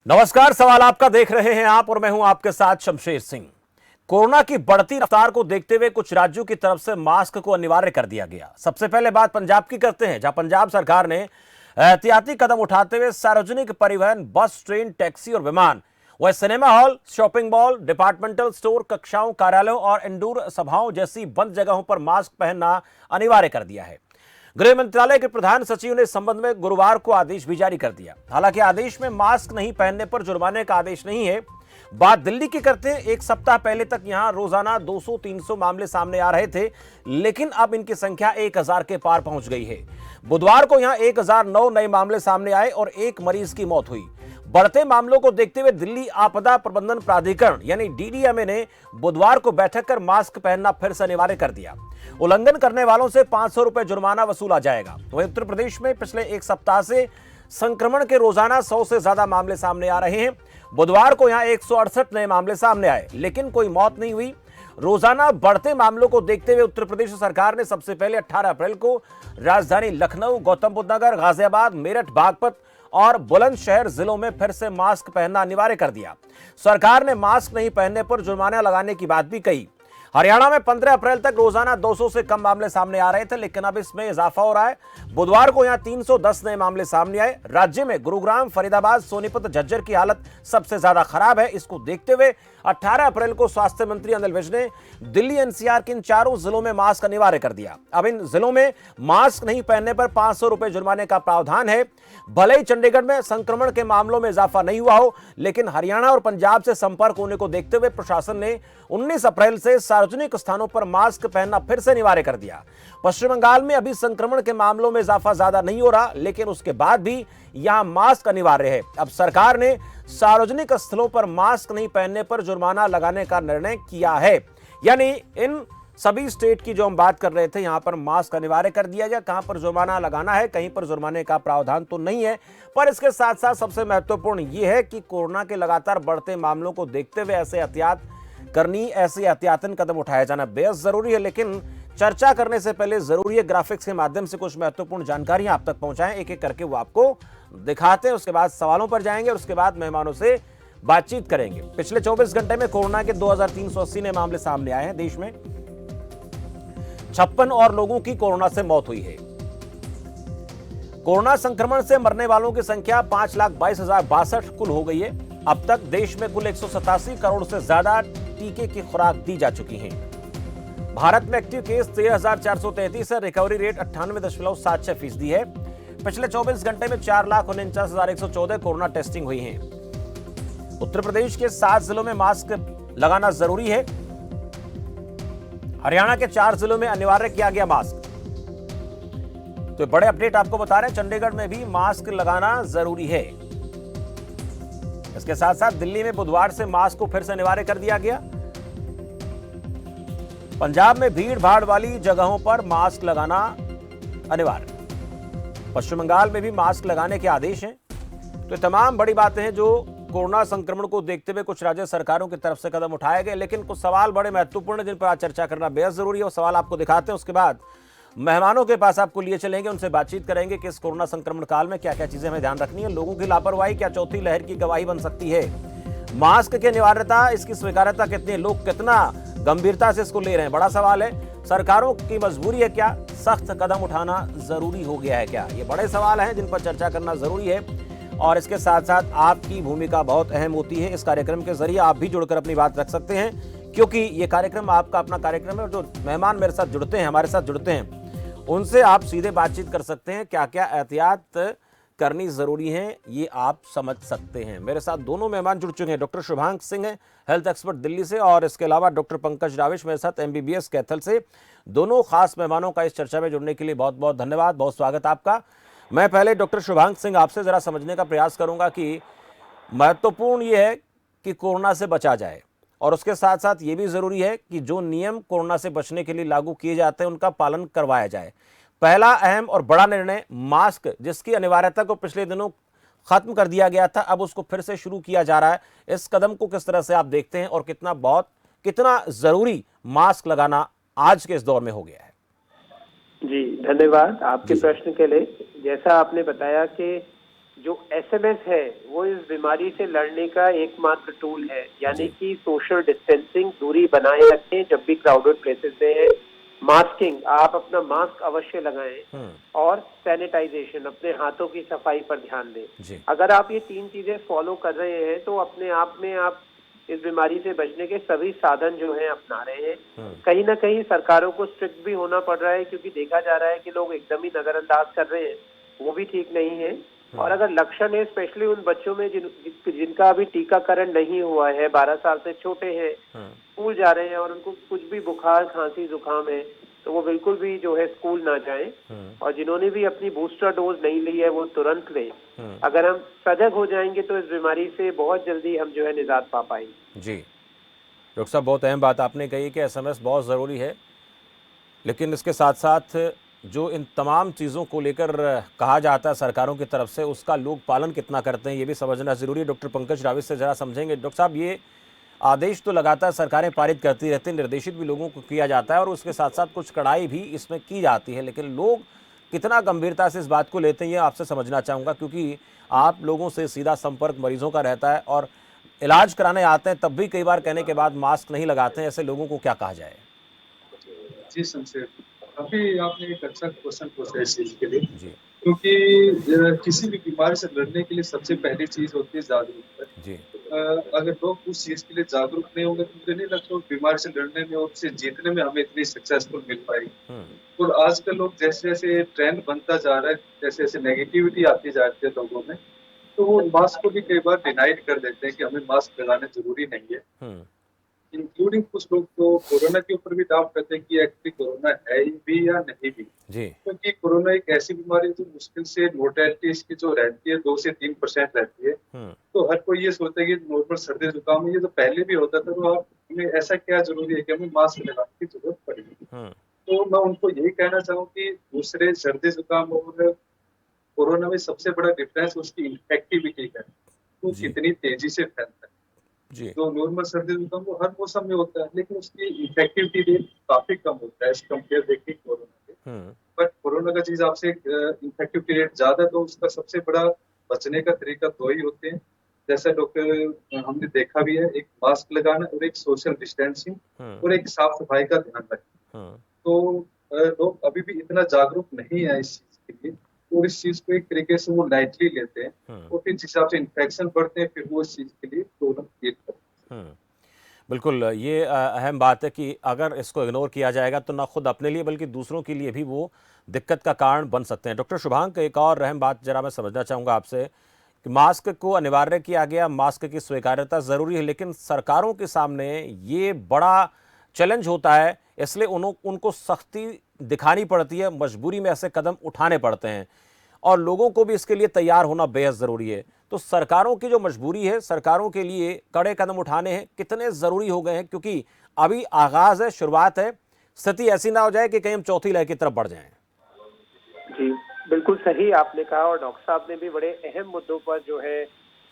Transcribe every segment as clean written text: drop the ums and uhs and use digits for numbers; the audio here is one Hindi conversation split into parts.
नमस्कार, सवाल आपका देख रहे हैं आप और मैं हूं आपके साथ शमशेर सिंह। कोरोना की बढ़ती रफ्तार को देखते हुए कुछ राज्यों की तरफ से मास्क को अनिवार्य कर दिया गया। सबसे पहले बात पंजाब की करते हैं, जहां पंजाब सरकार ने एहतियाती कदम उठाते हुए सार्वजनिक परिवहन, बस, ट्रेन, टैक्सी और विमान, वह cinema hall, shopping mall, departmental store, कक्षाओं, कार्यालयों और इंडोर सभाओं जैसी बंद जगहों पर मास्क पहनना अनिवार्य कर दिया है। गृह मंत्रालय के प्रधान सचिव ने इस संबंध में गुरुवार को आदेश भी जारी कर दिया। हालांकि आदेश में मास्क नहीं पहनने पर जुर्माने का आदेश नहीं है। बात दिल्ली की करते हैं। एक सप्ताह पहले तक यहां रोजाना 200-300 मामले सामने आ रहे थे, लेकिन अब इनकी संख्या 1000 के पार पहुंच गई है। बुधवार को यहां 1009 नए मामले सामने आए और एक मरीज की मौत हुई। बढ़ते मामलों को देखते हुए दिल्ली आपदा प्रबंधन प्राधिकरण यानी डीडीएमए ने बुधवार को बैठक कर मास्क पहनना फिर से अनिवार्य कर दिया। उल्लंघन करने वालों से 500 रुपए जुर्माना वसूला जाएगा। वहीं उत्तर प्रदेश में पिछले एक सप्ताह से संक्रमण के रोजाना 100 से ज्यादा मामले सामने आ रहे हैं। बुधवार को यहां 168 नए मामले सामने आए, लेकिन कोई मौत नहीं हुई। रोजाना बढ़ते मामलों को देखते हुए उत्तर प्रदेश सरकार ने सबसे पहले 18 अप्रैल को राजधानी लखनऊ, गौतम बुद्ध नगर, गाजियाबाद, मेरठ, बागपत और बुलंदशहर जिलों में फिर से मास्क पहनना अनिवार्य कर दिया। सरकार ने मास्क नहीं पहनने पर जुर्माना लगाने की बात भी कही। हरियाणा में 15 अप्रैल तक रोजाना 200 से कम मामले सामने आ रहे थे, लेकिन अब इसमें इजाफा हो रहा है। बुधवार को यहां 310 नए मामले सामने आए। राज्य में गुरुग्राम, फरीदाबाद, सोनीपत, झज्जर की हालत सबसे ज्यादा खराब है। इसको देखते हुए 18 अप्रैल को स्वास्थ्य मंत्री अनिल विज ने दिल्ली एनसीआर के इन चारों जिलों में मास्क अनिवार्य कर दिया। अब इन जिलों में मास्क नहीं पहनने पर 500 रुपए जुर्माने का प्रावधान है। भले ही चंडीगढ़ में संक्रमण के मामलों में इजाफा नहीं हुआ हो, लेकिन हरियाणा और पंजाब से संपर्क होने को देखते हुए प्रशासन ने 19 अप्रैल से सार्वजनिक स्थानों पर मास्क पहनना फिर से अनिवार्य कर दिया। पश्चिम बंगाल में अभी संक्रमण के मामलों में इजाफा ज्यादा नहीं हो रहा, लेकिन उसके बाद भी यहां मास्क अनिवार्य है। अब सरकार ने सार्वजनिक स्थलों पर मास्क नहीं पहनने पर जुर्माना लगाने का निर्णय किया है। यानी इन सभी स्टेट की जो हम बात कर रहे थे, यहां पर मास्क अनिवार्य कर दिया गया। कहां पर जुर्माना लगाना है, कहीं पर जुर्माने का प्रावधान तो नहीं है। पर इसके साथ साथ सबसे महत्वपूर्ण यह है कि कोरोना के लगातार बढ़ते मामलों को देखते हुए ऐसे एहतियातन कदम उठाया जाना बेहद जरूरी है। लेकिन चर्चा करने से पहले जरूरी है ग्राफिक्स के माध्यम से कुछ महत्वपूर्ण जानकारियां आप तक पहुंचाएं। एक एक करके वो आपको दिखाते हैं, उसके बाद सवालों पर जाएंगे और उसके बाद मेहमानों से बातचीत करेंगे। पिछले 24 घंटे में कोरोना के 2380 नए मामले सामने आए हैं। देश में 56 और लोगों की कोरोना से मौत हुई है। कोरोना संक्रमण से मरने वालों की संख्या 5,22,062 कुल हो गई है। अब तक देश में कुल 187 करोड़ से ज्यादा टीके की खुराक दी जा चुकी है। भारत में एक्टिव केस 13,433 है। रिकवरी रेट 98.76% है। पिछले 24 घंटे में 4,49,114 कोरोना टेस्टिंग हुई है। उत्तर प्रदेश के 7 जिलों में मास्क लगाना जरूरी है। हरियाणा के 4 जिलों में अनिवार्य किया गया मास्क। तो बड़े अपडेट आपको बता रहे हैं, चंडीगढ़ में भी मास्क लगाना जरूरी है। इसके साथ साथ दिल्ली में बुधवार से मास्क को फिर से अनिवार्य कर दिया गया। पंजाब में भीड़ भाड़ वाली जगहों पर मास्क लगाना अनिवार्य। पश्चिम बंगाल में भी मास्क लगाने के आदेश हैं। तो तमाम बड़ी बातें हैं जो कोरोना संक्रमण को देखते हुए कुछ राज्य सरकारों की तरफ से कदम उठाए गए, लेकिन कुछ सवाल बड़े महत्वपूर्ण हैं जिन पर आज चर्चा करना बेहद जरूरी है। वो सवाल आपको दिखाते हैं, उसके बाद मेहमानों के पास आपको लिए चलेंगे, उनसे बातचीत करेंगे कि इस कोरोना संक्रमण काल में क्या क्या चीजें हमें ध्यान रखनी है। लोगों की लापरवाही क्या चौथी लहर की गवाही बन सकती है? मास्क की अनिवार्यता, इसकी स्वीकार्यता कितनी, लोग कितना गंभीरता से इसको ले रहे हैं, बड़ा सवाल है। सरकारों की मजबूरी है क्या? सख्त कदम उठाना जरूरी हो गया है क्या? ये बड़े सवाल हैं जिन पर चर्चा करना जरूरी है। और इसके साथ साथ आपकी भूमिका बहुत अहम होती है। इस कार्यक्रम के जरिए आप भी जुड़कर अपनी बात रख सकते हैं, क्योंकि ये कार्यक्रम आपका अपना कार्यक्रम है। जो मेहमान मेरे साथ जुड़ते हैं, हमारे साथ जुड़ते हैं, उनसे आप सीधे बातचीत कर सकते हैं। क्या क्या एहतियात करनी जरूरी है ये आप समझ सकते हैं। मेरे साथ दोनों मेहमान जुड़ चुके हैं। डॉक्टर शुभांक सिंह हैं, हेल्थ एक्सपर्ट दिल्ली से, और इसके अलावा डॉक्टर पंकज राविश मेरे साथ एमबीबीएस कैथल से। दोनों खास मेहमानों का इस चर्चा में जुड़ने के लिए बहुत बहुत धन्यवाद, बहुत स्वागत आपका। मैं पहले डॉक्टर शुभांक सिंह आपसे जरा समझने का प्रयास करूंगा कि महत्वपूर्ण ये है कि कोरोना से बचा जाए, और उसके साथ साथ ये भी जरूरी है कि जो नियम कोरोना से बचने के लिए लागू किए जाते हैं उनका पालन करवाया जाए। पहला अहम और बड़ा निर्णय मास्क, जिसकी अनिवार्यता को पिछले दिनों खत्म कर दिया गया था, अब उसको फिर से शुरू किया जा रहा है। इस कदम को किस तरह से आप देखते हैं और कितना जरूरी मास्क लगाना आज के इस दौर में हो गया है? जी धन्यवाद आपके प्रश्न के लिए। जैसा आपने बताया कि जो एसएमएस है वो इस बीमारी से लड़ने का एकमात्र टूल है, यानी जी। कि सोशल डिस्टेंसिंग, दूरी बनाए रखें जब भी क्राउडेड प्लेसेस में है, मास्किंग, आप अपना मास्क अवश्य लगाएं, और सैनिटाइजेशन, अपने हाथों की सफाई पर ध्यान दें। जी। अगर आप ये 3 चीजें फॉलो कर रहे हैं तो अपने आप में आप इस बीमारी से बचने के सभी साधन जो हैं अपना रहे हैं। कहीं ना कहीं सरकारों को स्ट्रिक्ट भी होना पड़ रहा है, क्योंकि देखा जा रहा है कि लोग एकदम ही नजरअंदाज कर रहे हैं, वो भी ठीक नहीं है। और अगर लक्षण है, स्पेशली उन बच्चों में जिनका अभी टीकाकरण नहीं हुआ है, 12 साल से छोटे हैं, स्कूल जा रहे हैं और उनको कुछ भी बुखार, खांसी, जुकाम है, तो वो बिल्कुल भी जो है स्कूल ना जाएं। और जिन्होंने भी अपनी बूस्टर डोज नहीं ली है वो तुरंत लें। अगर हम सजग हो जाएंगे तो इस बीमारी से बहुत जल्दी हम जो है निजात पा पाएंगे। जी, डॉक्टर साहब, बहुत अहम बात आपने कही कि एसएमएस बहुत ज़रूरी है, लेकिन इसके साथ साथ जो इन तमाम चीज़ों को लेकर कहा जाता है सरकारों की तरफ से, उसका लोग पालन कितना करते हैं ये भी समझना ज़रूरी है। डॉक्टर पंकज रावित से ज़रा समझेंगे। डॉक्टर साहब, ये आदेश तो लगातार सरकारें पारित करती रहती हैं, निर्देशित भी लोगों को किया जाता है और उसके साथ साथ कुछ कड़ाई भी इसमें की जाती है, लेकिन लोग कितना गंभीरता से इस बात को लेते हैं ये आपसे समझना चाहूँगा, क्योंकि आप लोगों से सीधा संपर्क मरीजों का रहता है और इलाज कराने आते हैं तब भी कई बार कहने के बाद मास्क नहीं लगाते हैं। ऐसे लोगों को क्या कहा जाए? जी शमशेर, काफी आपने एक अच्छा क्वेश्चन पूछा इस चीज के लिए, जी। क्योंकि किसी भी बीमारी से लड़ने के लिए सबसे पहली चीज होती है जागरूकता। जी। अगर लोग उस चीज के लिए जागरूक नहीं होंगे तो मुझे नहीं लगता उस बीमारी से लड़ने में और उससे जीतने में हमें इतनी सक्सेसफुल मिल पाएगी। और आजकल लोग जैसे जैसे ट्रेंड बनता जा रहा है, जैसे जैसे नेगेटिविटी आती जा रही है लोगों में, तो वो मास्क को भी कई बार डिनाइड कर देते हैं कि हमें मास्क लगाना जरूरी नहीं है। इंक्लूडिंग कुछ लोग तो कोरोना के ऊपर भी डाउट करते हैं कि एक्चुअली कोरोना है भी या नहीं भी, जी। क्योंकि कोरोना एक ऐसी बीमारी है जो मुश्किल से मोर्टेलिटी इसकी जो रहती है 2 से 3% रहती है। तो हर कोई ये सोचता है कि नॉर्मल सर्दी जुकाम है, ये तो पहले भी होता था, तो आप हमें ऐसा क्या जरूरी है कि हमें मास्क लगाने की जरूरत पड़ेगी। तो मैं उनको यही कहना चाहूँ कि दूसरे सर्दी जुकाम और कोरोना में सबसे बड़ा डिफरेंस उसकी इन्फेक्टिविटी है, वो कितनी तेजी से फैलता है। जी। जो नॉर्मल सर्दी जुकाम वो हर मौसम में होता है, लेकिन उसकी इफेक्टिविटी रेट काफी कम होता है एज कम्पेयर देखिए कोरोना के। बट कोरोना का चीज आपसे इफेक्टिविटी रेट ज्यादा, तो उसका सबसे बड़ा बचने का तरीका 2 ही होते हैं, जैसा डॉक्टर हमने देखा भी है, एक मास्क लगाना और एक सोशल डिस्टेंसिंग और एक साफ सफाई का ध्यान रखना। तो लोग अभी भी इतना जागरूक नहीं है इस चीज के लिए, और इस चीज को एक तरीके से वो लाइटली लेते हैं और फिर जिस हिसाब से इन्फेक्शन बढ़ते हैं फिर वो इस चीज के लिए प्रॉब्लम क्रिएट करते हैं। बिल्कुल, ये अहम बात है कि अगर इसको इग्नोर किया जाएगा तो ना खुद अपने लिए बल्कि दूसरों के लिए भी वो दिक्कत का कारण बन सकते हैं। डॉक्टर शुभांक, एक और अहम बात जरा मैं समझना चाहूँगा आपसे कि मास्क को अनिवार्य किया गया, मास्क की स्वीकार्यता ज़रूरी है, लेकिन सरकारों के सामने ये बड़ा चैलेंज होता है, इसलिए उनको सख्ती दिखानी पड़ती है, मजबूरी में ऐसे कदम उठाने पड़ते हैं और लोगों को भी इसके लिए तैयार होना बेहद ज़रूरी है। तो सरकारों की जो मजबूरी है, सरकारों के लिए कड़े कदम उठाने हैं, कितने ज़रूरी हो गए हैं, क्योंकि अभी आगाज़ है, शुरुआत है, स्थिति ऐसी ना हो जाए कि कहीं हम चौथी लहर की तरफ बढ़ जाएं। जी, बिल्कुल सही आपने कहा, और डॉक्टर साहब ने भी बड़े अहम मुद्दों पर जो है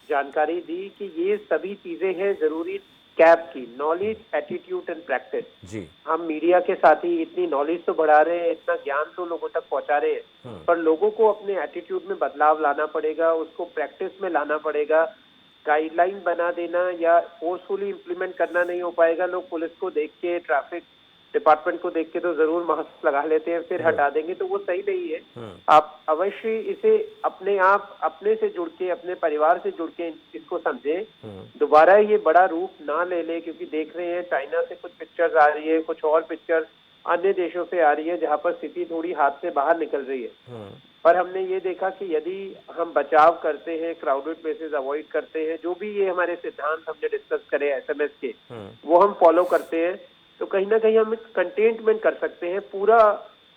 जानकारी दी कि ये सभी चीजें हैं जरूरी कैप की, नॉलेज, एटीट्यूड एंड प्रैक्टिस। जी। हम मीडिया के साथ ही इतनी नॉलेज तो बढ़ा रहे हैं, इतना ज्ञान तो लोगों तक पहुंचा रहे हैं, पर लोगों को अपने एटीट्यूड में बदलाव लाना पड़ेगा, उसको प्रैक्टिस में लाना पड़ेगा। गाइडलाइन बना देना या फोर्सफुली इम्प्लीमेंट करना नहीं हो पाएगा। लोग पुलिस को देख के, ट्रैफिक डिपार्टमेंट को देख के तो जरूर मास्क लगा लेते हैं, फिर हटा देंगे, तो वो सही नहीं है। आप अवश्य इसे अपने आप, अपने से जुड़ के, अपने परिवार से जुड़ के इसको समझें। दोबारा ये बड़ा रूप ना ले ले, क्योंकि देख रहे हैं चाइना से कुछ पिक्चर्स आ रही है, कुछ और पिक्चर अन्य देशों से आ रही है जहाँ पर स्थिति थोड़ी हाथ से बाहर निकल रही है। पर हमने ये देखा कि यदि हम बचाव करते हैं, क्राउडेड प्लेसेस अवॉइड करते हैं, जो भी ये हमारे सिद्धांत हमने डिस्कस करे एसएमएस के, वो हम फॉलो करते हैं, तो कहीं ना कहीं हम कंटेनमेंट कर सकते हैं। पूरा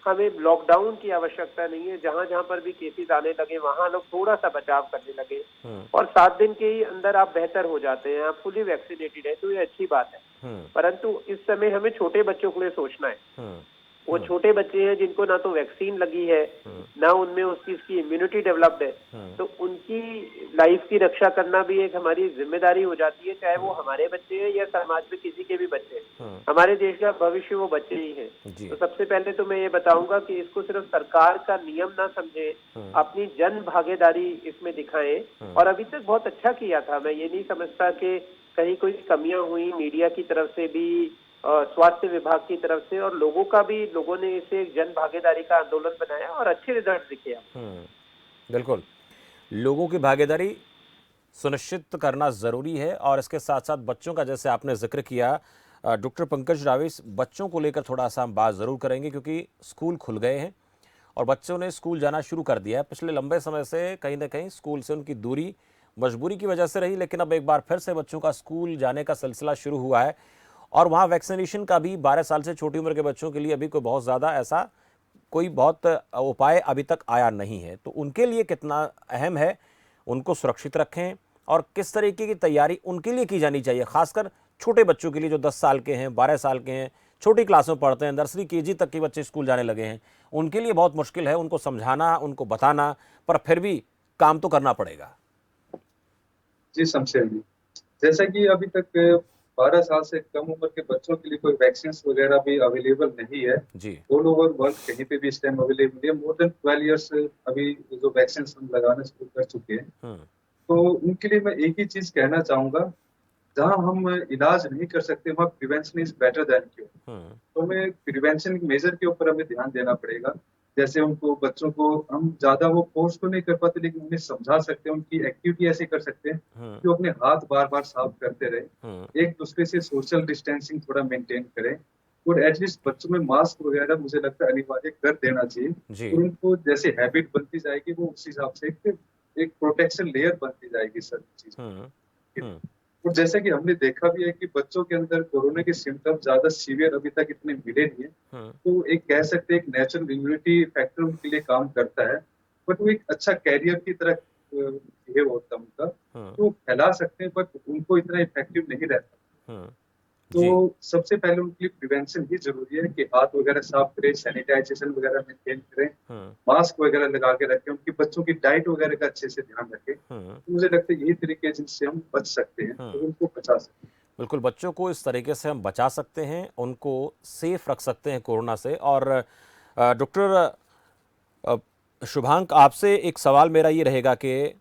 हमें लॉकडाउन की आवश्यकता नहीं है। जहां जहां पर भी केसेस आने लगे वहां लोग थोड़ा सा बचाव करने लगे, और 7 दिन के ही अंदर आप बेहतर हो जाते हैं, आप फुली वैक्सीनेटेड है, तो ये अच्छी बात है। परंतु इस समय हमें छोटे बच्चों के लिए सोचना है। वो छोटे बच्चे हैं जिनको ना तो वैक्सीन लगी है, ना उनमें उसकी इम्यूनिटी डेवलप्ड है, तो उनकी लाइफ की रक्षा करना भी एक हमारी जिम्मेदारी हो जाती है, चाहे वो हमारे बच्चे हैं या समाज में किसी के भी बच्चे हैं। हमारे देश का भविष्य वो बच्चे ही हैं। तो सबसे पहले तो मैं ये बताऊंगा कि इसको सिर्फ सरकार का नियम ना समझे, अपनी जन भागीदारी इसमें दिखाएं। और अभी तक बहुत अच्छा किया था, मैं ये नहीं समझता कि कहीं कोई कमियां हुई मीडिया की तरफ से भी, स्वास्थ्य विभाग की तरफ से, और लोगों का भी, लोगों ने इसे एक जन भागीदारी का आंदोलन बनाया और अच्छे रिजल्ट दिखे। बिल्कुल, लोगों की भागीदारी सुनिश्चित करना ज़रूरी है। और इसके साथ साथ बच्चों का, जैसे आपने जिक्र किया, डॉक्टर पंकज रावी, बच्चों को लेकर थोड़ा सा हम बात ज़रूर करेंगे, क्योंकि स्कूल खुल गए हैं और बच्चों ने स्कूल जाना शुरू कर दिया है। पिछले लंबे समय से कहीं ना कहीं स्कूल से उनकी दूरी मजबूरी की वजह से रही, लेकिन अब एक बार फिर से बच्चों का स्कूल जाने का सिलसिला शुरू हुआ है। और वहाँ वैक्सीनेशन का भी 12 साल से छोटी उम्र के बच्चों के लिए अभी कोई बहुत ज़्यादा ऐसा कोई बहुत उपाय अभी तक आया नहीं है। तो उनके लिए कितना अहम है उनको सुरक्षित रखें और किस तरीके की तैयारी उनके लिए की जानी चाहिए, खासकर छोटे बच्चों के लिए जो 10 साल के हैं, 12 साल के हैं, छोटी क्लास में पढ़ते हैं, नर्सरी केजी तक के बच्चे स्कूल जाने लगे हैं। उनके लिए बहुत मुश्किल है उनको समझाना, उनको बताना, पर फिर भी काम तो करना पड़ेगा। जी शमशेर जी, जैसा कि अभी तक 12 साल से कम उम्र के बच्चों के लिए कोई वैक्सीन वगैरह भी अवेलेबल नहीं है जी। ऑल ओवर वर्ल्ड कहीं पे भी इस टाइम अवेलेबल है। मोर देन 12 इयर्स अभी जो वैक्सीन हम लगाना शुरू कर चुके हैं। तो उनके लिए मैं एक ही चीज कहना चाहूंगा, जहां हम इलाज नहीं कर सकते वहाँ prevention is better than cure. तो हमें प्रिवेंशन मेजर के ऊपर हमें ध्यान देना पड़ेगा। जैसे उनको, बच्चों को हम ज्यादा वो फोर्स तो नहीं कर पाते, लेकिन उन्हें समझा सकते हैं, उनकी एक्टिविटी ऐसे कर सकते हैं कि वो अपने हाथ बार बार साफ करते रहे, एक दूसरे से सोशल डिस्टेंसिंग थोड़ा मेंटेन करें, और एटलीस्ट बच्चों में मास्क वगैरह मुझे लगता है अनिवार्य कर देना चाहिए। और उनको जैसे हैबिट बनती जाएगी वो उस हिसाब से एक प्रोटेक्शन लेयर बनती जाएगी सर चीज। और जैसे कि हमने देखा भी है कि बच्चों के अंदर कोरोना के सिम्टम्स ज्यादा सीवियर अभी तक इतने मिले नहीं है। तो एक कह सकते हैं एक नेचुरल इम्यूनिटी फैक्टर उनके लिए काम करता है, बट वो एक अच्छा कैरियर की तरह बिहेव होता है उनका, तो फैला सकते हैं बट उनको इतना इफेक्टिव नहीं रहता। तो सबसे पहले उनके लिए प्रिवेंशन ही जरूरी है कि हाथ वगैरह साफ करें, सैनिटाइजेशन वगैरह मेंटेन करें, मास्क वगैरह लगा के रखें, उनकी बच्चों की डाइट वगैरह का अच्छे से ध्यान रखें। तो मुझे लगता है यही तरीके हैं जिनसे हम बच सकते हैं, तो उनको बचा सकते हैं। बिल्कुल, बच्चों को इस तरीके से हम बचा सकते हैं, उनको सेफ रख सकते हैं कोरोना से। और डॉक्टर शुभांक, आपसे एक सवाल मेरा ये रहेगा कि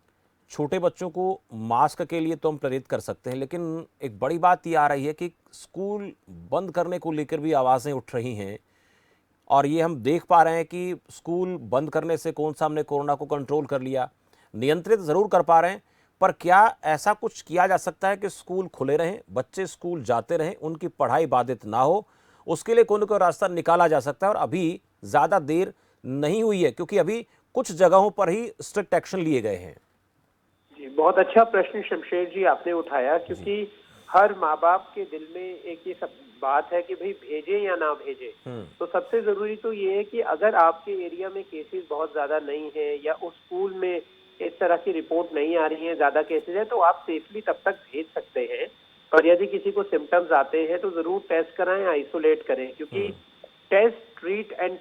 छोटे बच्चों को मास्क के लिए तो हम प्रेरित कर सकते हैं, लेकिन एक बड़ी बात ये आ रही है कि स्कूल बंद करने को लेकर भी आवाज़ें उठ रही हैं। और ये हम देख पा रहे हैं कि स्कूल बंद करने से कौन सा हमने कोरोना को कंट्रोल कर लिया, नियंत्रित ज़रूर कर पा रहे हैं, पर क्या ऐसा कुछ किया जा सकता है कि स्कूल खुले रहें, बच्चे स्कूल जाते रहें, उनकी पढ़ाई बाधित ना हो? उसके लिए कोई ना कोई रास्ता निकाला जा सकता है। और अभी ज़्यादा देर नहीं हुई है, क्योंकि अभी कुछ जगहों पर ही स्ट्रिक्ट एक्शन लिए गए हैं। जी, बहुत अच्छा प्रश्न शमशेर जी आपने उठाया, क्योंकि हर माँ बाप के दिल में एक ये सब बात है कि भाई भेजें या ना भेजें। तो सबसे जरूरी तो ये है कि अगर आपके एरिया में केसेस बहुत ज्यादा नहीं है या उस स्कूल में इस तरह की रिपोर्ट नहीं आ रही है, ज्यादा केसेस है, तो आप सेफली तब तक भेज सकते हैं। और यदि किसी को सिम्टम्स आते हैं तो जरूर टेस्ट कराएं, आइसोलेट करें, क्योंकि test treat and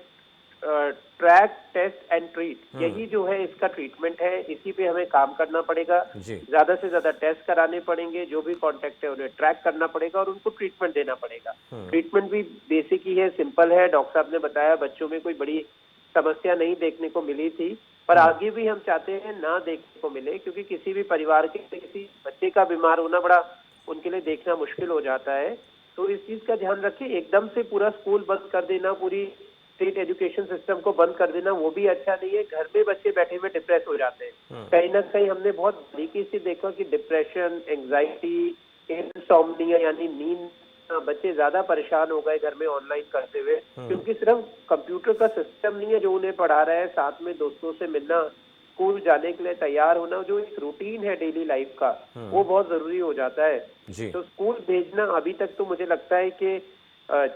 track test and treat, यही जो है इसका ट्रीटमेंट है। इसी पे हमें काम करना पड़ेगा, ज्यादा से ज्यादा टेस्ट कराने पड़ेंगे, जो भी कॉन्टेक्ट है उन्हें ट्रैक करना पड़ेगा और उनको ट्रीटमेंट देना पड़ेगा। ट्रीटमेंट भी बेसिक ही है, सिंपल है। डॉक्टर साहब ने बताया बच्चों में कोई बड़ी समस्या नहीं देखने को मिली थी, पर आगे भी हम चाहते हैं ना देखने को मिले, क्योंकि किसी भी परिवार के किसी बच्चे का बीमार होना बड़ा उनके लिए देखना मुश्किल हो जाता है। तो इस चीज का ध्यान रखें। एकदम से पूरा स्कूल बंद कर देना, पूरी स्टेट एजुकेशन सिस्टम को बंद कर देना, वो भी अच्छा नहीं है। घर में बच्चे बैठे हुए डिप्रेस हो जाते हैं। कहीं ना कहीं हमने बहुत बारीकी से देखा कि डिप्रेशन, एंजाइटी, इंसोम्निया यानी नींद, बच्चे ज्यादा परेशान हो गए घर में ऑनलाइन करते हुए, क्योंकि सिर्फ कंप्यूटर का सिस्टम नहीं है जो उन्हें पढ़ा रहा है, साथ में दोस्तों से मिलना, स्कूल जाने के लिए तैयार होना, जो एक रूटीन है डेली लाइफ का, वो बहुत जरूरी हो जाता है। तो स्कूल भेजना अभी तक तो मुझे लगता है कि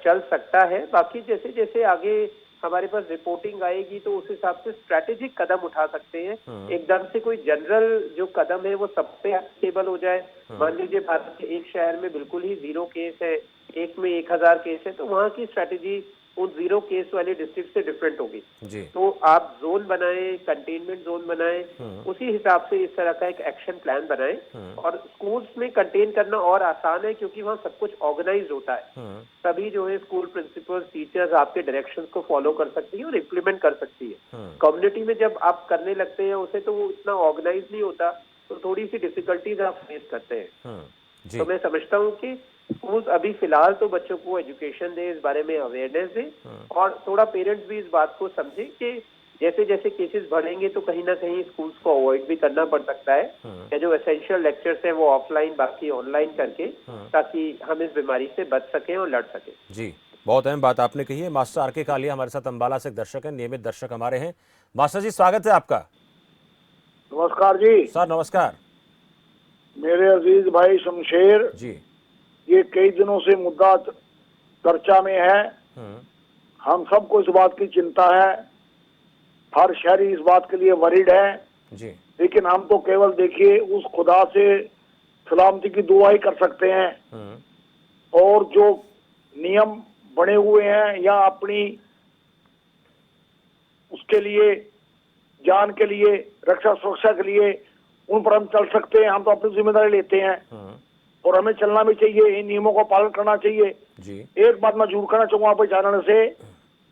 चल सकता है। बाकी जैसे जैसे आगे हमारे पास रिपोर्टिंग आएगी तो उस हिसाब से स्ट्रैटेजिक कदम उठा सकते हैं। एकदम से कोई जनरल जो कदम है वो सब पे एप्लीकेबल हो जाए। मान लीजिए भारत के एक शहर में बिल्कुल ही 0 केस है, एक में 1000 केस है, तो वहाँ की स्ट्रैटेजी उन 0 केस वाले डिस्ट्रिक्ट से डिफरेंट होगी। जी। तो आप जोन बनाएं, कंटेनमेंट जोन बनाएं, उसी हिसाब से इस तरह का एक एक्शन प्लान बनाएं। और स्कूल्स में कंटेन करना और आसान है क्योंकि वहाँ सब कुछ ऑर्गेनाइज होता है। तभी जो है स्कूल प्रिंसिपल्स, टीचर्स आपके डायरेक्शंस को फॉलो कर सकती है और इम्प्लीमेंट कर सकती है। कम्युनिटी में जब आप करने लगते हैं उसे, तो वो इतना ऑर्गेनाइज नहीं होता, तो थोड़ी सी डिफिकल्टीज आप फेस करते हैं। तो मैं समझता हूँ कि स्कूल्स अभी फिलहाल तो बच्चों को एजुकेशन दे, इस बारे में अवेयरनेस दे, और थोड़ा पेरेंट्स भी इस बात को समझे कि जैसे जैसे केसेस बढ़ेंगे तो कहीं ना कहीं स्कूल्स को अवॉइड भी करना पड़ सकता है, या जो एसेंशियल लेक्चर्स हैं वो ऑफलाइन, बाकी ऑनलाइन करके, ताकि हम इस बीमारी से बच सकें और लड़ सकें। जी, बहुत अहम बात आपने कही है। मास्टर आर के कालिया हमारे साथ अंबाला से एक दर्शक हैं, नियमित दर्शक हमारे हैं। मास्टर जी, स्वागत है आपका। नमस्कार जी। सर नमस्कार। मेरे अजीज भाई शमशेर जी। ये कई दिनों से मुद्दा चर्चा में है। हम सबको इस बात की चिंता है, हर शहरी इस बात के लिए वरीड है जी। लेकिन हम तो केवल देखिए उस खुदा से सलामती की दुआ ही कर सकते हैं, और जो नियम बने हुए हैं या अपनी उसके लिए, जान के लिए, रक्षा सुरक्षा के लिए, उन पर हम चल सकते हैं। हम तो अपनी जिम्मेदारी लेते हैं और हमें चलना भी चाहिए, इन नियमों का पालन करना चाहिए जी। एक बात मैं जरूर कहना चाहूंगा आप जानने से,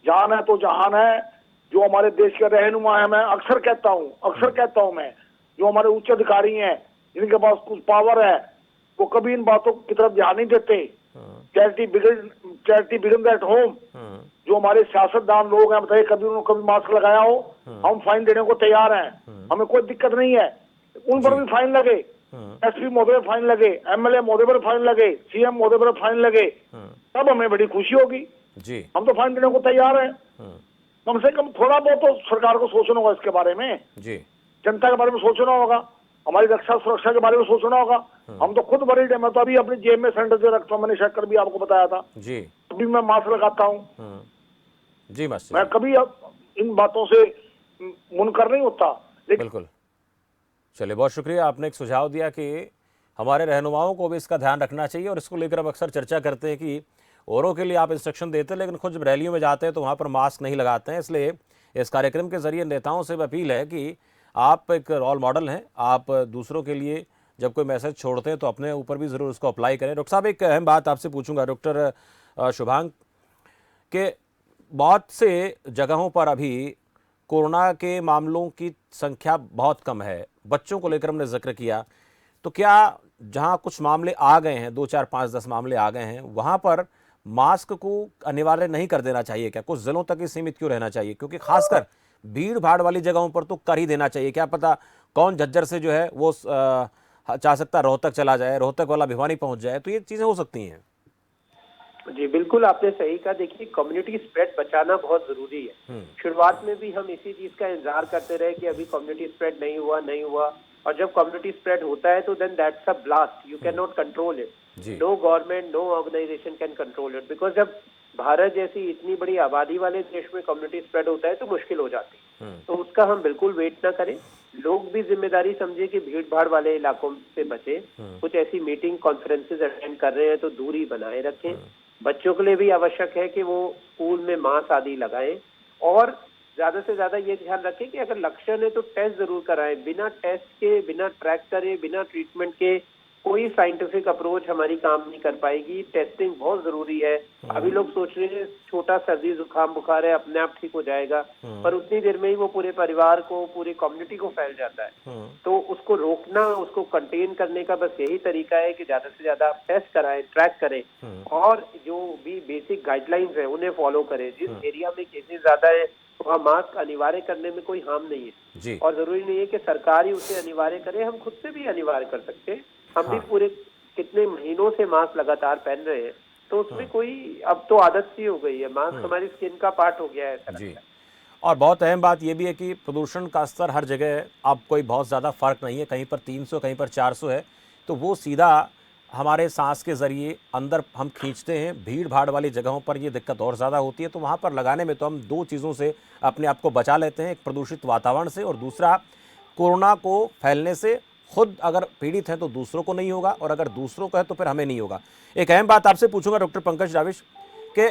जान है तो जहान है। जो हमारे देश के रहनुमा है, मैं अक्सर कहता हूं मैं, जो हमारे उच्च अधिकारी हैं जिनके पास कुछ पावर है, वो कभी इन बातों की तरफ ध्यान नहीं देते। Charity begin at home. जो हमारे सियासतदान लोग हैं, बताइए कभी उन्होंने कभी मास्क लगाया हो? हम फाइन देने को तैयार हैं, हमें कोई दिक्कत नहीं है। उन पर भी फाइन लगे, एसपी महोदय पर फाइन लगे, एमएलए महोदय पर फाइन लगे, सीएम महोदय पर फाइन लगे, तब हमें बड़ी खुशी होगी जी। हम तो फाइन देने को तैयार हैं। कम से कम थोड़ा बहुत तो सरकार को सोचना होगा इसके बारे में जी। जनता के बारे में सोचना होगा, हमारी रक्षा सुरक्षा के बारे में सोचना होगा। हम तो खुद वरीड है, मैं तो अभी अपनी जेब में सैनिटाइजर रखता हूँ, मैंने चेक कर भी आपको बताया था जी। अभी मैं मास्क लगाता हूँ जी। मास्टर मैं कभी इन बातों से मुनकर नहीं होता। बिल्कुल। चलिए, बहुत शुक्रिया, आपने एक सुझाव दिया कि हमारे रहनुमाओं को भी इसका ध्यान रखना चाहिए, और इसको लेकर हम अक्सर चर्चा करते हैं कि औरों के लिए आप इंस्ट्रक्शन देते हैं लेकिन खुद जब रैलियों में जाते हैं तो वहाँ पर मास्क नहीं लगाते हैं। इसलिए इस कार्यक्रम के जरिए नेताओं से भी अपील है कि आप एक रोल मॉडल हैं, आप दूसरों के लिए जब कोई मैसेज छोड़ते हैं तो अपने ऊपर भी ज़रूर उसको अप्लाई करें। डॉक्टर साहब, एक अहम बात आपसे पूछूंगा, डॉक्टर शुभांग, के बहुत से जगहों पर अभी कोरोना के मामलों की संख्या बहुत कम है। बच्चों को लेकर हमने जिक्र किया, तो क्या जहां कुछ मामले आ गए हैं, 2, 4, 5, 10 मामले आ गए हैं, वहां पर मास्क को अनिवार्य नहीं कर देना चाहिए क्या? कुछ जिलों तक ही सीमित क्यों रहना चाहिए? क्योंकि खासकर भीड़ भाड़ वाली जगहों पर तो कर ही देना चाहिए। क्या पता कौन झज्जर से जो है वो चाह सकता रोहतक चला जाए, रोहतक वाला भिवानी पहुंच जाए, तो ये चीजें हो सकती हैं। जी बिल्कुल, आपने सही कहा। देखिए, कम्युनिटी स्प्रेड बचाना बहुत जरूरी है। शुरुआत में भी हम इसी चीज का इंतजार करते रहे कि अभी कम्युनिटी स्प्रेड नहीं हुआ, और जब कम्युनिटी स्प्रेड होता है तो then that's a blast, you can not control it. No government, no organisation can control it, because जब भारत जैसी इतनी बड़ी आबादी वाले देश में कम्युनिटी स्प्रेड होता है तो मुश्किल हो जाती है। तो उसका हम बिल्कुल वेट ना करें, लोग भी जिम्मेदारी समझे कि भीड़ भाड़ वाले इलाकों से बचे। कुछ ऐसी मीटिंग कॉन्फ्रेंसेज अटेंड कर रहे हैं तो दूरी बनाए रखें। बच्चों के लिए भी आवश्यक है कि वो स्कूल में मास्क आदि लगाएं, और ज्यादा से ज्यादा ये ध्यान रखें कि अगर लक्षण है तो टेस्ट जरूर कराएं। बिना टेस्ट के, बिना ट्रैक करे, बिना ट्रीटमेंट के कोई साइंटिफिक अप्रोच हमारी काम नहीं कर पाएगी। टेस्टिंग बहुत जरूरी है। अभी लोग सोच रहे हैं छोटा सर्दी जुकाम बुखार है, अपने आप ठीक हो जाएगा, पर उतनी देर में ही वो पूरे परिवार को, पूरी कम्युनिटी को फैल जाता है। तो उसको रोकना, उसको कंटेन करने का बस यही तरीका है कि ज्यादा से ज्यादा आप टेस्ट कराएं, ट्रैक करें, और जो भी बेसिक गाइडलाइंस है उन्हें फॉलो करें। जिस एरिया में केसेस ज्यादा है वहाँ मास्क अनिवार्य करने में कोई हार्म नहीं है, और जरूरी नहीं है कि सरकार ही उसे अनिवार्य करे, हम खुद से भी अनिवार्य कर सकते हैं। हम भी पूरे कितने महीनों से मास्क लगातार पहन रहे हैं, तो उसमें कोई, अब तो आदत सी हो गई है, मास्क हमारी स्किन का पार्ट हो गया है ऐसा लगता है। और बहुत अहम बात यह भी है कि प्रदूषण का स्तर हर जगह अब कोई बहुत ज़्यादा फर्क नहीं है, कहीं पर 300, कहीं पर 400 है, तो वो सीधा हमारे सांस के ज़रिए अंदर हम खींचते हैं। भीड़ भाड़ वाली जगहों पर ये दिक्कत और ज़्यादा होती है, तो वहाँ पर लगाने में तो हम 2 चीज़ों से अपने आप को बचा लेते हैं, एक प्रदूषित वातावरण से, और दूसरा कोरोना को फैलने से। खुद अगर पीड़ित हैं तो दूसरों को नहीं होगा, और अगर दूसरों को है तो फिर हमें नहीं होगा। एक अहम बात आपसे पूछूंगा डॉक्टर पंकज राविश, के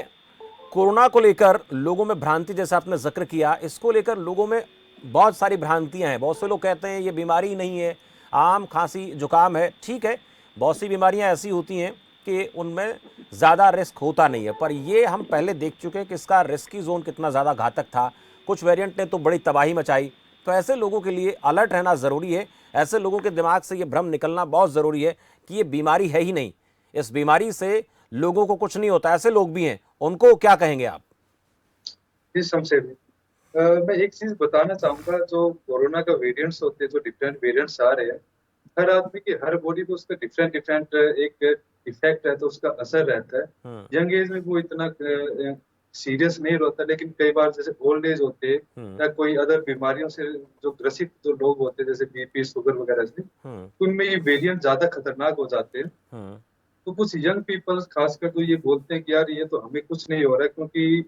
कोरोना को लेकर लोगों में भ्रांति, जैसा आपने जिक्र किया, इसको लेकर लोगों में बहुत सारी भ्रांतियां हैं। बहुत से लोग कहते हैं ये बीमारी नहीं है, आम खांसी जुकाम है। ठीक है, बहुत सी बीमारियां ऐसी होती हैं कि उनमें ज़्यादा रिस्क होता नहीं है, पर ये हम पहले देख चुके हैं कि इसका रिस्की जोन कितना ज़्यादा घातक था। कुछ वेरिएंट ने तो बड़ी तबाही मचाई। तो ऐसे लोगों के लिए अलर्ट रहना ज़रूरी है। ऐसे लोगों के दिमाग से ये भ्रम निकलना बहुत ज़रूरी है कि ये बीमारी है ही नहीं, इस बीमारी से लोगों को कुछ नहीं होता। ऐसे लोग भी हैं, उनको क्या कहेंगे आप? जी शमशेर, मैं एक चीज बताना चाहूंगा, जो कोरोना का वेरिएंट्स होते हैं, जो डिफरेंट वेरिएंट्स आ रहे हैं, हर आदमी की हर बॉडी पे उसका डिफरेंट डिफरेंट एक इफेक्ट है, तो उसका असर रहता है। यंग एज में वो इतना सीरियस नहीं होता, लेकिन कई बार जैसे ओल्ड एज होते हैं या कोई अदर बीमारियों से जो ग्रसित जो लोग होते हैं, जैसे बीपी शुगर वगैरह से, उनमें ये वेरिएंट ज्यादा खतरनाक हो जाते हैं। तो कुछ यंग पीपल्स खासकर तो ये बोलते हैं कि यार ये तो हमें कुछ नहीं हो रहा है, क्योंकि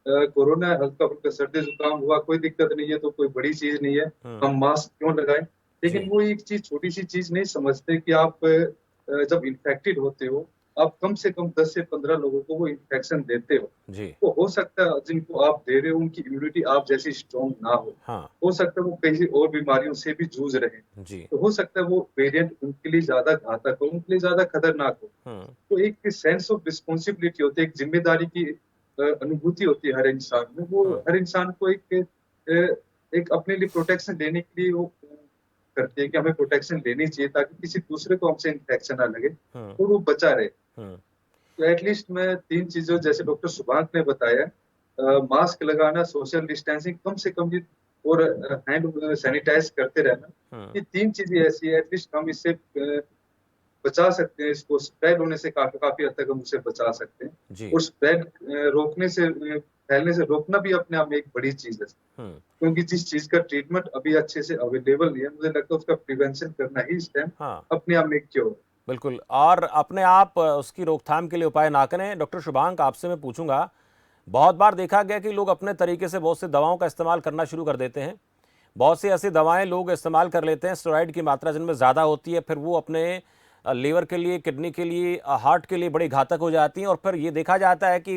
कोरोना हल्का फुल्का सर्दी जुकाम हुआ, कोई दिक्कत नहीं है, तो कोई बड़ी चीज नहीं है, हम मास्क क्यों लगाएं। लेकिन वो एक चीज, छोटी सी चीज नहीं समझते कि आप जब इन्फेक्टेड होते हो, आप कम से कम 10 से 15 लोगों को वो इन्फेक्शन देते हो। तो हो सकता है जिनको आप दे रहे हो उनकी इम्यूनिटी आप जैसी स्ट्रॉन्ग ना हो। हो सकता है वो कई और बीमारियों से भी जूझ रहे हैं। तो हो सकता है वो वेरिएंट उनके लिए ज्यादा घातक हो, उनके लिए ज्यादा खतरनाक हो। तो एक सेंस ऑफ रिस्पॉन्सिबिलिटी होती है, एक जिम्मेदारी की अनुभूति होती है हर इंसान में। वो हर इंसान को एक अपने लिए प्रोटेक्शन लेने के लिए वो करती है कि हमें प्रोटेक्शन लेनी चाहिए, ताकि किसी दूसरे को हमसे इन्फेक्शन ना लगे और वो बचा रहे। तो एटलीस्ट मैं 3 चीजों, जैसे डॉक्टर सुभांत ने बताया, मास्क लगाना, सोशल डिस्टेंसिंग कम से कम, और हैंड सैनिटाइज करते रहना, ये 3 चीजें ऐसी है, एटलीस्ट हम इससे बचा सकते हैं। इसको स्प्रेड होने से काफी हद तक हम उसे बचा सकते हैं। और स्प्रेड रोकने से, फैलने से रोकना भी अपने आप में एक बड़ी चीज है, क्योंकि जिस चीज का ट्रीटमेंट अभी अच्छे से अवेलेबल नहीं है, मुझे लगता है उसका प्रिवेंशन करना ही इस टाइम अपने आप में एक क्योर। बिल्कुल, और अपने आप उसकी रोकथाम के लिए उपाय ना करें। डॉक्टर शुभांक, आपसे मैं पूछूंगा, बहुत बार देखा गया कि लोग अपने तरीके से बहुत सी दवाओं का इस्तेमाल करना शुरू कर देते हैं। बहुत सी ऐसी दवाएं लोग इस्तेमाल कर लेते हैं, स्टेरॉइड की मात्रा जिनमें ज़्यादा होती है, फिर वो अपने लीवर के लिए, किडनी के लिए, हार्ट के लिए बड़ी घातक हो जाती हैं, और फिर ये देखा जाता है कि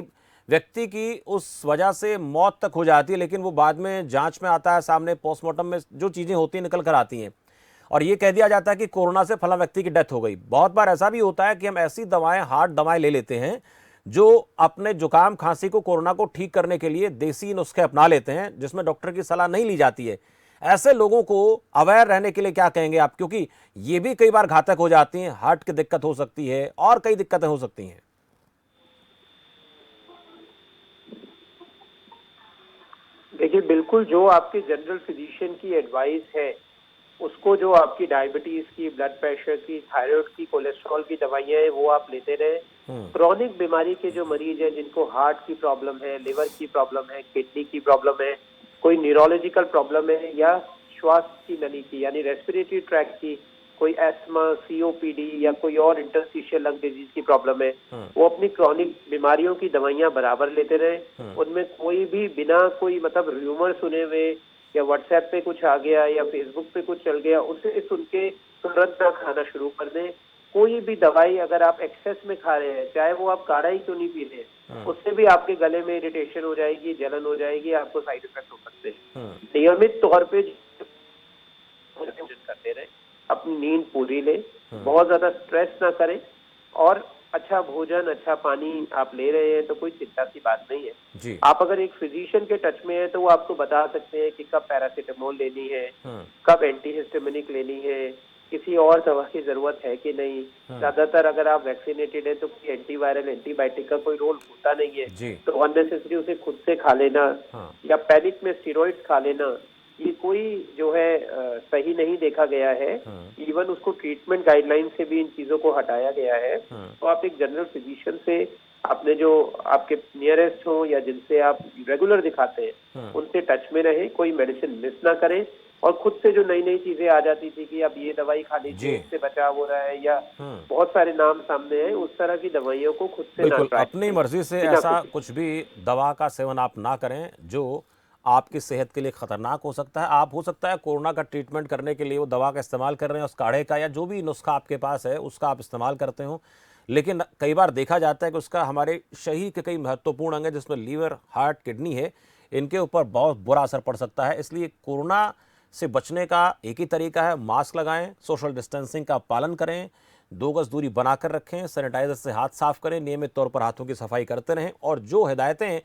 व्यक्ति की उस वजह से मौत तक हो जाती है। लेकिन वो बाद में जांच में आता है सामने, पोस्टमार्टम में जो चीज़ें होती हैं निकल कर आती हैं, और ये कह दिया जाता है कि कोरोना से फला व्यक्ति की डेथ हो गई। बहुत बार ऐसा भी होता है कि हम ऐसी दवाएं, हार्ड दवाएं ले लेते हैं जो अपने जुकाम खांसी को, कोरोना को ठीक करने के लिए देसी नुस्खे अपना लेते हैं, जिसमें डॉक्टर की सलाह नहीं ली जाती है। ऐसे लोगों को अवेयर रहने के लिए क्या कहेंगे आप? क्योंकि ये भी कई बार घातक हो जाती हैं, हार्ट की दिक्कत हो सकती है और कई दिक्कतें हो सकती हैं। देखिए, बिल्कुल जो आपके जनरल फिजिशियन की एडवाइस है, उसको, जो आपकी डायबिटीज की, ब्लड प्रेशर की, थायराइड की, कोलेस्ट्रॉल की दवाइयां हैं, वो आप लेते रहे। क्रॉनिक बीमारी के जो मरीज हैं, जिनको हार्ट की प्रॉब्लम है, लिवर की प्रॉब्लम है, किडनी की प्रॉब्लम है, कोई न्यूरोलॉजिकल प्रॉब्लम है, या श्वास की नली की यानी रेस्पिरेटरी ट्रैक की, कोई एस्थमा, सीओपीडी या कोई और इंटरस्टिशियल लंग डिजीज की प्रॉब्लम है, वो अपनी क्रॉनिक बीमारियों की दवाइयां बराबर लेते रहे। उनमें कोई भी बिना कोई मतलब र्यूमर सुने हुए, या व्हाट्सएप पे कुछ आ गया या फेसबुक पे कुछ चल गया, उसे सुन के तुरंत ना खाना शुरू कर दें। कोई भी दवाई अगर आप एक्सेस में खा रहे हैं, चाहे वो आप काढ़ा ही क्यों नहीं पी रहे, उससे भी आपके गले में इरिटेशन हो जाएगी, जलन हो जाएगी, आपको साइड इफेक्ट हो सकते हैं। नियमित तौर पे करते रहे, अपनी नींद पूरी ले, बहुत ज्यादा स्ट्रेस ना करें, और अच्छा भोजन, अच्छा पानी आप ले रहे हैं तो कोई चिंता की बात नहीं है। आप अगर एक फिजिशियन के टच में है तो वो आपको बता सकते हैं कि कब पैरासीटामोल लेनी है, कब एंटीहिस्टामिनिक लेनी है, किसी और दवा की जरूरत है कि नहीं। ज्यादातर अगर आप वैक्सीनेटेड है तो एंटीवायरल, एंटीबायोटिक का कोई रोल होता नहीं है, तो अननेसेसरी उसे खुद से खा लेना या पैनिक में स्टेरॉइड्स खा लेना, ये कोई जो है सही नहीं देखा गया है। इवन उसको ट्रीटमेंट गाइडलाइन से भी इन चीजों को हटाया गया है। तो आप एक जनरल फिजिशियन से, अपने जो आपके नियरेस्ट हो या जिनसे आप रेगुलर दिखाते हैं, उनसे टच में रहें, कोई मेडिसिन मिस ना करें, और खुद से जो नई नई चीजें आ जाती थी कि अब ये दवाई खा लीजिए इससे बचाव हो रहा है, या बहुत सारे नाम सामने हैं, उस तरह की दवाइयों को खुद से ना ट्राई, अपनी मर्जी से ऐसा कुछ भी दवा का सेवन आप ना करें जो आपकी सेहत के लिए खतरनाक हो सकता है। आप हो सकता है कोरोना का ट्रीटमेंट करने के लिए वो दवा का इस्तेमाल कर रहे हैं, उस काढ़े का या जो भी नुस्खा आपके पास है उसका आप इस्तेमाल करते हो, लेकिन कई बार देखा जाता है कि उसका हमारे शरीर के कई महत्वपूर्ण अंग है जिसमें लीवर, हार्ट, किडनी है, इनके ऊपर बहुत बुरा असर पड़ सकता है। इसलिए कोरोना से बचने का एक ही तरीका है, मास्क लगाएं, सोशल डिस्टेंसिंग का पालन करें, 2 गज दूरी बनाकर रखें, सैनिटाइजर से हाथ साफ करें, नियमित तौर पर हाथों की सफाई करते रहें और जो हिदायतें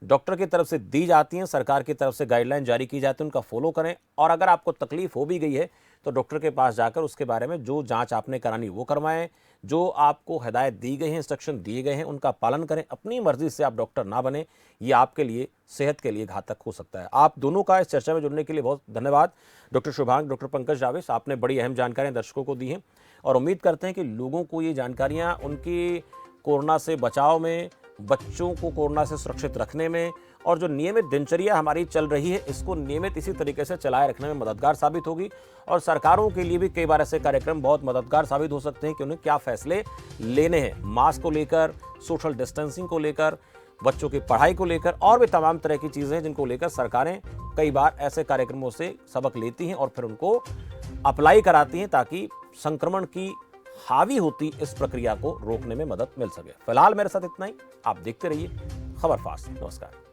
डॉक्टर की तरफ से दी जाती हैं, सरकार की तरफ से गाइडलाइन जारी की जाती है, उनका फॉलो करें। और अगर आपको तकलीफ हो भी गई है तो डॉक्टर के पास जाकर उसके बारे में जो जांच आपने करानी वो करवाएं, जो आपको हिदायत दी गई है, इंस्ट्रक्शन दिए गए हैं, उनका पालन करें। अपनी मर्जी से आप डॉक्टर ना बने, ये आपके लिए, सेहत के लिए घातक हो सकता है। आप दोनों का इस चर्चा में जुड़ने के लिए बहुत धन्यवाद। डॉक्टर शुभांग, डॉक्टर पंकज रावेश, आपने बड़ी अहम जानकारियां दर्शकों को दी हैं और उम्मीद करते हैं कि लोगों को ये जानकारियां उनकी कोरोना से बचाव में, बच्चों को कोरोना से सुरक्षित रखने में और जो नियमित दिनचर्या हमारी चल रही है इसको नियमित इसी तरीके से चलाए रखने में मददगार साबित होगी। और सरकारों के लिए भी कई बार ऐसे कार्यक्रम बहुत मददगार साबित हो सकते हैं कि उन्हें क्या फैसले लेने हैं, मास्क को लेकर, सोशल डिस्टेंसिंग को लेकर, बच्चों की पढ़ाई को लेकर और भी तमाम तरह की चीज़ें जिनको लेकर सरकारें कई बार ऐसे कार्यक्रमों से सबक लेती हैं और फिर उनको अप्लाई कराती हैं ताकि संक्रमण की हावी होती इस प्रक्रिया को रोकने में मदद मिल सके। फिलहाल मेरे साथ इतना ही। आप देखते रहिए खबर फास्ट। नमस्कार।